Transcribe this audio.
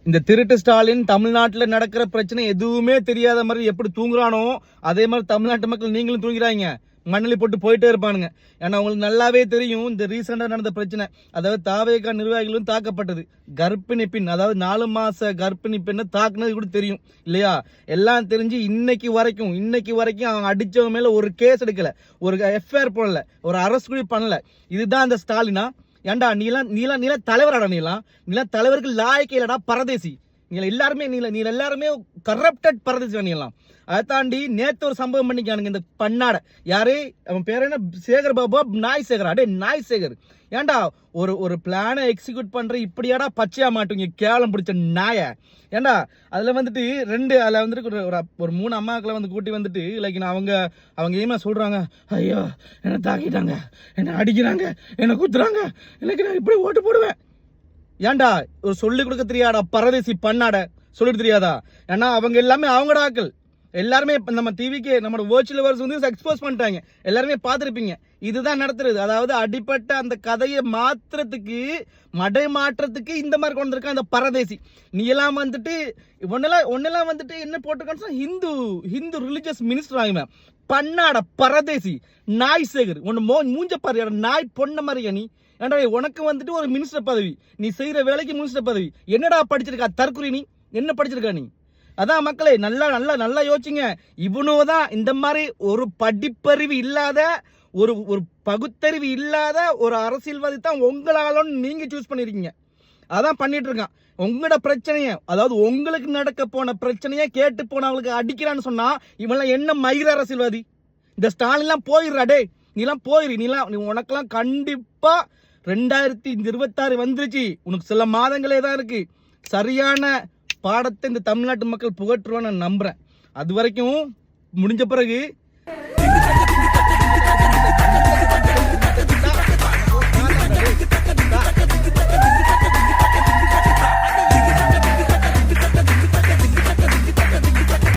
இந்த திருட்டு ஸ்டாலின் தமிழ்நாட்டில் நடக்கிற பிரச்சனை எதுவுமே தெரியாத மாதிரி எப்படி தூங்குறானோ அதே மாதிரி தமிழ்நாட்டு மக்கள் நீங்களும் தூங்கிறாங்க, மண்ணலி போட்டு போயிட்டே இருப்பானுங்க. ஏன்னா உங்களுக்கு நல்லாவே தெரியும் இந்த ரீசெண்டாக நடந்த பிரச்சனை. அதாவது தாவேகா நிர்வாகிகளும் தாக்கப்பட்டது. கர்ப்பிணி பெண், அதாவது 4 மாச கர்ப்பிணி பெண்ணை தாக்குனது கூட தெரியும் இல்லையா? எல்லாம் தெரிஞ்சு இன்னைக்கு வரைக்கும் அவங்க அடிச்சவங்க மேல ஒரு கேஸ் எடுக்கல, ஒரு எஃப்ஐஆர் போடல, ஒரு அரெஸ்ட் கூட பண்ணல. இதுதான் அந்த ஸ்டாலினா? ஏண்டா நீலாம் தலைவராடா? நீலாம் தலைவருக்கு லாயக்கே இல்லடா, பரதேசி. நீங்க எல்லாருமே கரப்டட் பரதேசி. நீலாம் அதை தாண்டி நேத்து ஒரு சம்பவம் பண்ணிக்கானுங்க இந்த பண்ணாட. யாரு அவன் பேர் என்ன? சேகர் பாபா, நாய் சேகர். அடே நாய் சேகர், ஏண்டா ஒரு பிளானை எக்ஸிக்யூட் பண்ற இப்படியாடா பச்சையா மாட்டுவீங்க கேவலம் பிடிச்ச நாய? ஏண்டா அதுல வந்துட்டு அதுல வந்துட்டு ஒரு 3 அம்மாக்களை வந்து கூட்டி வந்துட்டு லைக் அவங்க ஏமா சொல்றாங்க, ஐயோ என்ன தாக்கிட்டாங்க, என்ன அடிக்கிறாங்க, என்ன குத்துறாங்க, எனக்கு நான் இப்படி ஓட்டு போடுவேன். ஏண்டா ஒரு சொல்லி கொடுக்க தெரியாடா பரதேசி பண்ணாட? சொல்லிட்டு தெரியாதா? ஏன்னா அவங்க எல்லாமே அவங்கட ஆக்கள். எல்லாருமே நம்ம டிவிக்கு நம்ம வர்ச்சுவல் வர்ஸ் வந்து எக்ஸ்போஸ் பண்ணிட்டாங்க, எல்லாருமே பார்த்துருப்பீங்க. இதுதான் நடத்துறது. அதாவது அடிப்பட்ட அந்த கதையை மடை மாற்றத்துக்கு இந்த மாதிரி கொண்டு இருக்க அந்த பரதேசி. நீ எல்லாம் வந்துட்டு ஒன்னெல்லாம் வந்துட்டு என்ன போட்டிருக்கான்னு ஹிந்து ரிலிஜியஸ் மினிஸ்டர் ஆகுமே பண்ணாட பரதேசி நாய் சேகர். மூஞ்ச பாரு நாய் பொண்ண மாதிரியா நீ? ஏன்டா உனக்கு வந்துட்டு ஒரு மினிஸ்டர் பதவி, நீ செய்யற வேலைக்கு மினிஸ்டர் பதவி. என்னடா படிச்சிருக்கா தற்குறி? நீ என்ன படிச்சிருக்கா நீ? அதான் மக்களே நல்லா யோசிச்சுங்க. இவனுதான் இந்த மாதிரி ஒரு படிப்பறிவு இல்லாத, ஒரு பகுத்தறிவு இல்லாத ஒரு அரசியல்வாதி தான் உங்களாலும் நீங்க சூஸ் பண்ணிருக்கீங்க. அதான் பண்ணிட்டு இருக்கான். உங்களோட பிரச்சனைய, அதாவது உங்களுக்கு நடக்க போன பிரச்சனைய கேட்டு போனவங்களுக்கு அடிக்கிறான்னு சொன்னா இவெல்லாம் என்ன மயிர அரசியல்வாதி? இந்த ஸ்டாலின் எல்லாம் போயிடுறா டே, நீலாம் போயிரு. நீ உனக்கெல்லாம் கண்டிப்பா 2026 வந்துருச்சு. உனக்கு சில மாதங்களே தான் இருக்கு. சரியான பாடத்தை இந்த தமிழ்நாட்டு மக்கள் புகற்றுவான்னு நான் நம்புறேன். அது வரைக்கும் முடிஞ்ச பிறகு